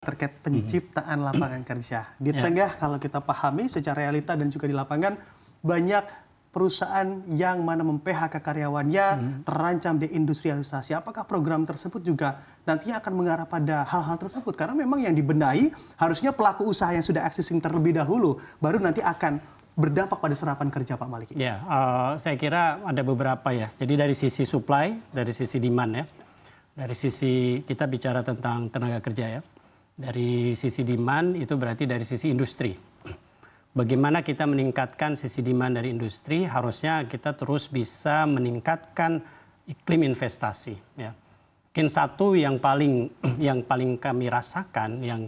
terkait penciptaan lapangan kerja. Di tengah kalau kita pahami secara realita dan juga di lapangan, banyak perusahaan yang mana mem-PHK karyawannya terancam deindustrialisasi. Apakah program tersebut juga nantinya akan mengarah pada hal-hal tersebut? Karena memang yang dibenahi harusnya pelaku usaha yang sudah existing terlebih dahulu, baru nanti akan berdampak pada serapan kerja, Pak Maliki. Ya, saya kira ada beberapa ya. Jadi dari sisi supply, dari sisi demand ya. Dari sisi kita bicara tentang tenaga kerja ya. Dari sisi demand itu berarti dari sisi industri. Bagaimana kita meningkatkan sisi demand dari industri, harusnya kita terus bisa meningkatkan iklim investasi. Ya. Mungkin satu yang paling kami rasakan, yang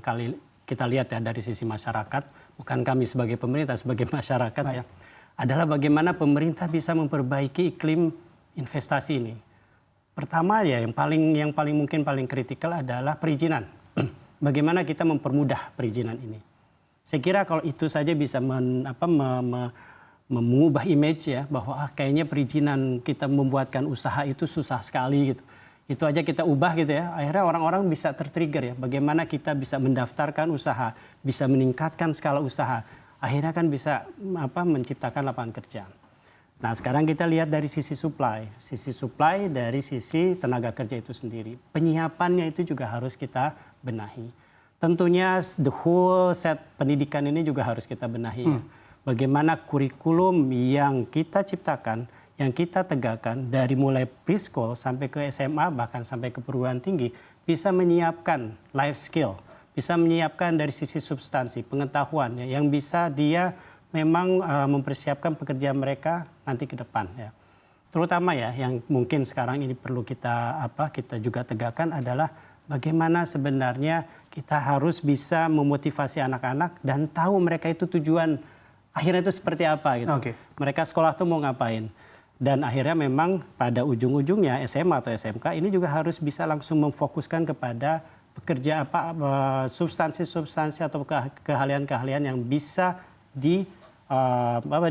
kita lihat ya dari sisi masyarakat, bukan kami sebagai pemerintah, sebagai masyarakat ya, adalah bagaimana pemerintah bisa memperbaiki iklim investasi ini. Pertama ya, yang paling mungkin paling kritikal adalah perizinan. Bagaimana kita mempermudah perizinan ini. Saya kira kalau itu saja bisa mengubah image ya, bahwa kayaknya perizinan kita membuatkan usaha itu susah sekali gitu. Itu aja kita ubah gitu ya, akhirnya orang-orang bisa tertrigger ya, bagaimana kita bisa mendaftarkan usaha, bisa meningkatkan skala usaha, akhirnya kan bisa menciptakan lapangan kerja. Nah sekarang kita lihat dari sisi supply dari sisi tenaga kerja itu sendiri. Penyiapannya itu juga harus kita benahi. Tentunya the whole set pendidikan ini juga harus kita benahi. Bagaimana kurikulum yang kita ciptakan, yang kita tegakkan dari mulai preschool sampai ke SMA bahkan sampai ke perguruan tinggi bisa menyiapkan life skill, bisa menyiapkan dari sisi substansi pengetahuan ya, yang bisa dia memang mempersiapkan pekerjaan mereka nanti ke depan ya. Terutama ya yang mungkin sekarang ini perlu kita juga tegakkan adalah bagaimana sebenarnya kita harus bisa memotivasi anak-anak dan tahu mereka itu tujuan akhirnya itu seperti apa gitu. Mereka sekolah tuh mau ngapain. Dan akhirnya memang pada ujung-ujungnya SMA atau SMK ini juga harus bisa langsung memfokuskan kepada pekerja substansi-substansi atau keahlian-keahlian yang bisa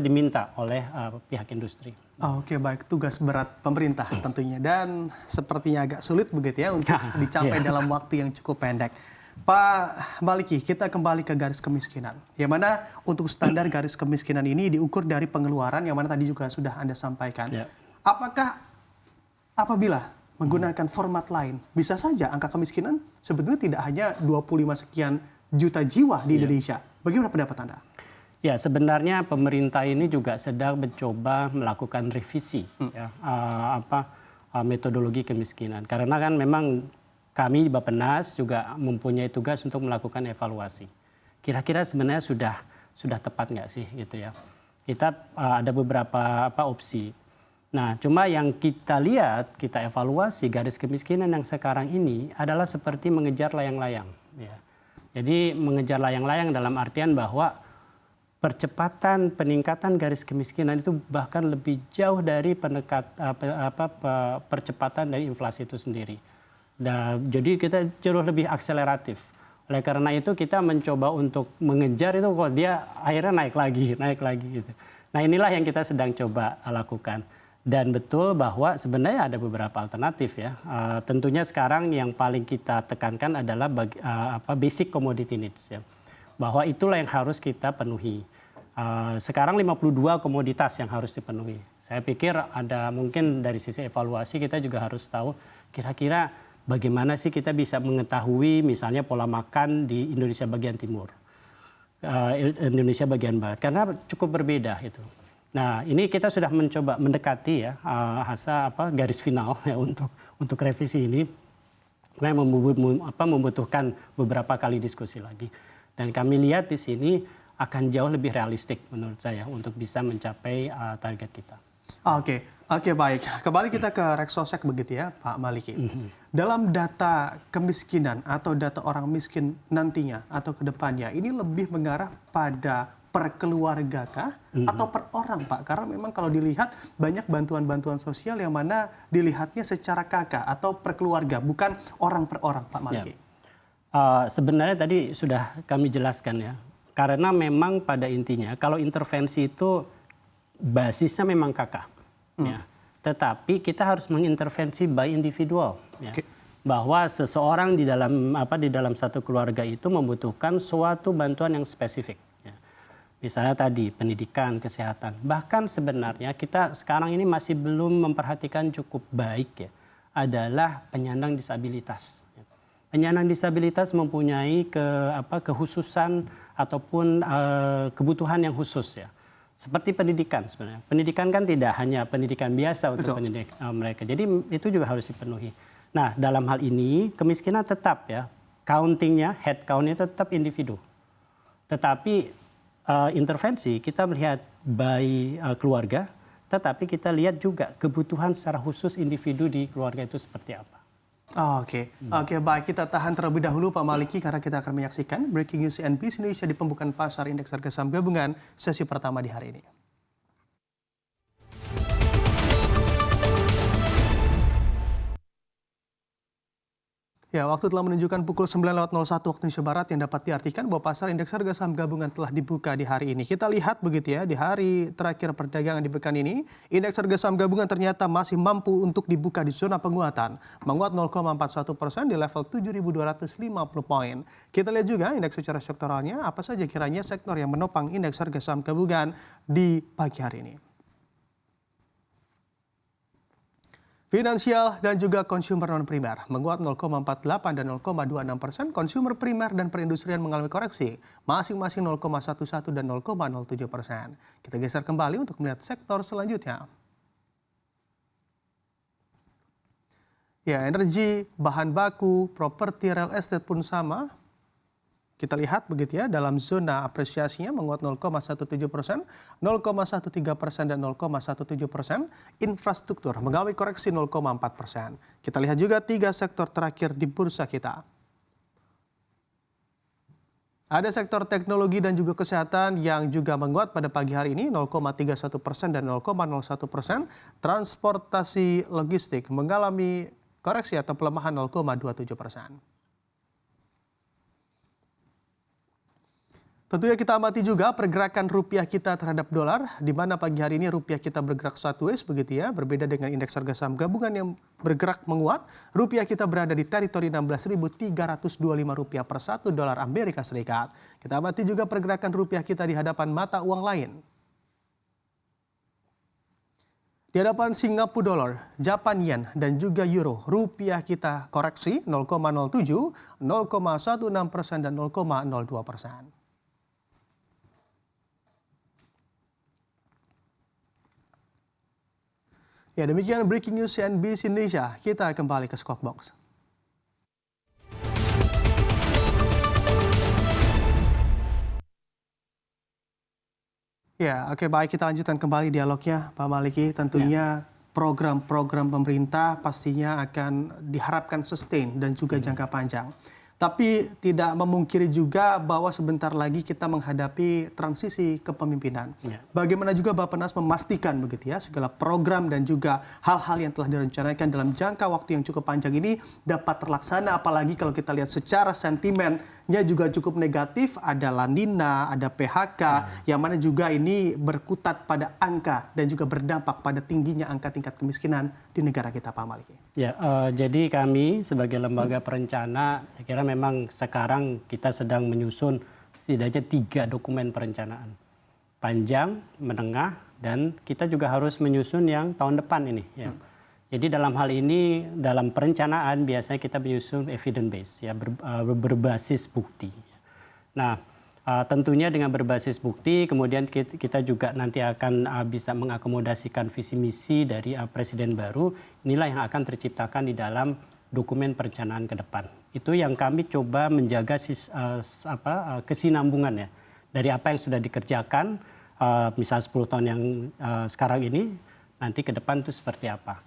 diminta oleh pihak industri. Oke, baik. Tugas berat pemerintah tentunya. Dan sepertinya agak sulit begitu ya untuk dicapai dalam waktu yang cukup pendek. Pak Maliki, kita kembali ke garis kemiskinan. Yang mana untuk standar garis kemiskinan ini diukur dari pengeluaran yang mana tadi juga sudah Anda sampaikan. Apakah apabila menggunakan format lain, bisa saja angka kemiskinan sebetulnya tidak hanya 25 sekian juta jiwa di Indonesia. Bagaimana pendapat Anda? Ya, sebenarnya pemerintah ini juga sedang mencoba melakukan revisi metodologi kemiskinan. Karena kan memang kami di Bappenas juga mempunyai tugas untuk melakukan evaluasi. Kira-kira sebenarnya sudah tepat nggak sih gitu ya? Kita ada beberapa opsi. Nah, cuma yang kita lihat, kita evaluasi garis kemiskinan yang sekarang ini adalah seperti mengejar layang-layang. Ya. Jadi mengejar layang-layang dalam artian bahwa percepatan peningkatan garis kemiskinan itu bahkan lebih jauh dari percepatan dari inflasi itu sendiri. Dan jadi kita jauh lebih akseleratif. Oleh karena itu kita mencoba untuk mengejar itu kok dia akhirnya naik lagi gitu. Nah inilah yang kita sedang coba lakukan. Dan betul bahwa sebenarnya ada beberapa alternatif ya. Tentunya sekarang yang paling kita tekankan adalah basic commodity needs ya. Bahwa itulah yang harus kita penuhi. Sekarang 52 komoditas yang harus dipenuhi. Saya pikir ada mungkin dari sisi evaluasi kita juga harus tahu kira-kira bagaimana sih kita bisa mengetahui misalnya pola makan di Indonesia bagian timur, Indonesia bagian barat, karena cukup berbeda itu. Nah ini kita sudah mencoba mendekati ya garis final ya untuk revisi ini, karena membutuhkan beberapa kali diskusi lagi. Dan kami lihat di sini akan jauh lebih realistik menurut saya untuk bisa mencapai target kita. Oke, baik. Kembali kita ke Reksosek begitu ya, Pak Maliki. Dalam data kemiskinan atau data orang miskin nantinya atau ke depannya, ini lebih mengarah pada per keluarga kah atau per orang, Pak? Karena memang kalau dilihat banyak bantuan-bantuan sosial yang mana dilihatnya secara kakak atau per keluarga, bukan orang per orang, Pak Maliki. Sebenarnya tadi sudah kami jelaskan ya. Karena memang pada intinya kalau intervensi itu basisnya memang kakak. Ya. Tetapi kita harus mengintervensi by individual. Ya. bahwa seseorang di dalam satu keluarga itu membutuhkan suatu bantuan yang spesifik. Ya. Misalnya tadi pendidikan, kesehatan. Bahkan sebenarnya kita sekarang ini masih belum memperhatikan cukup baik ya, adalah penyandang disabilitas. Penyandang disabilitas mempunyai kekhususan ataupun kebutuhan yang khusus ya. Seperti pendidikan sebenarnya. Pendidikan kan tidak hanya pendidikan biasa untuk pendidik mereka. Jadi itu juga harus dipenuhi. Nah, dalam hal ini kemiskinan tetap ya, countingnya, head count-nya tetap individu. Tetapi intervensi kita melihat by keluarga, tetapi kita lihat juga kebutuhan secara khusus individu di keluarga itu seperti apa. Oke, baik, kita tahan terlebih dahulu Pak Maliki karena kita akan menyaksikan Breaking News CNBC Indonesia di pembukaan pasar indeks harga saham gabungan sesi pertama di hari ini. Ya, waktu telah menunjukkan pukul 9.01 waktu Indonesia Barat yang dapat diartikan bahwa pasar indeks harga saham gabungan telah dibuka di hari ini. Kita lihat begitu ya, di hari terakhir perdagangan di pekan ini, indeks harga saham gabungan ternyata masih mampu untuk dibuka di zona penguatan. Menguat 0,41% di level 7.250 poin. Kita lihat juga indeks secara sektoralnya, apa saja kiranya sektor yang menopang indeks harga saham gabungan di pagi hari ini. Finansial dan juga consumer non-primer menguat 0,48 dan 0,26%. Consumer primer dan perindustrian mengalami koreksi, masing-masing 0,11 dan 0,07%. Kita geser kembali untuk melihat sektor selanjutnya. Ya, energi, bahan baku, properti, real estate pun sama. Kita lihat begitu ya, dalam zona apresiasinya menguat 0,17%, 0,13% dan 0,17%. Infrastruktur mengalami koreksi 0,4%. Kita lihat juga 3 sektor terakhir di bursa kita. Ada sektor teknologi dan juga kesehatan yang juga menguat pada pagi hari ini 0,31% dan 0,01%. Transportasi logistik mengalami koreksi atau pelemahan 0,27%. Tentunya kita amati juga pergerakan rupiah kita terhadap dolar, di mana pagi hari ini rupiah kita bergerak sideways begitu ya, berbeda dengan indeks harga saham gabungan yang bergerak menguat. Rupiah kita berada di teritori 16.325 rupiah per 1 dolar Amerika Serikat. Kita amati juga pergerakan rupiah kita di hadapan mata uang lain. Di hadapan Singapura dolar, Japan yen, dan juga euro, rupiah kita koreksi 0,07, 0,16% dan 0,02%. Ya, demikian Breaking News CNBC Indonesia. Kita kembali ke Squawk Box. Ya, oke, baik, kita lanjutkan kembali dialognya Pak Maliki. Tentunya program-program pemerintah pastinya akan diharapkan sustain dan juga jangka panjang. Tapi tidak memungkiri juga bahwa sebentar lagi kita menghadapi transisi kepemimpinan. Ya. Bagaimana juga Bappenas memastikan begitu ya, segala program dan juga hal-hal yang telah direncanakan dalam jangka waktu yang cukup panjang ini dapat terlaksana, apalagi kalau kita lihat secara sentimennya juga cukup negatif, ada La Nina, ada PHK, yang mana juga ini berkutat pada angka dan juga berdampak pada tingginya angka tingkat kemiskinan di negara kita, Pak Maliki. Ya, jadi kami sebagai lembaga perencana, saya kira memang sekarang kita sedang menyusun setidaknya 3 dokumen perencanaan. Panjang, menengah, dan kita juga harus menyusun yang tahun depan ini. Ya. Jadi dalam hal ini, dalam perencanaan biasanya kita menyusun evidence base, ya, berbasis bukti. Nah, tentunya dengan berbasis bukti, kemudian kita juga nanti akan bisa mengakomodasikan visi misi dari Presiden baru. Inilah yang akan terciptakan di dalam dokumen perencanaan ke depan. Itu yang kami coba menjaga kesinambungan ya, dari apa yang sudah dikerjakan, misal 10 tahun yang sekarang ini, nanti ke depan itu seperti apa.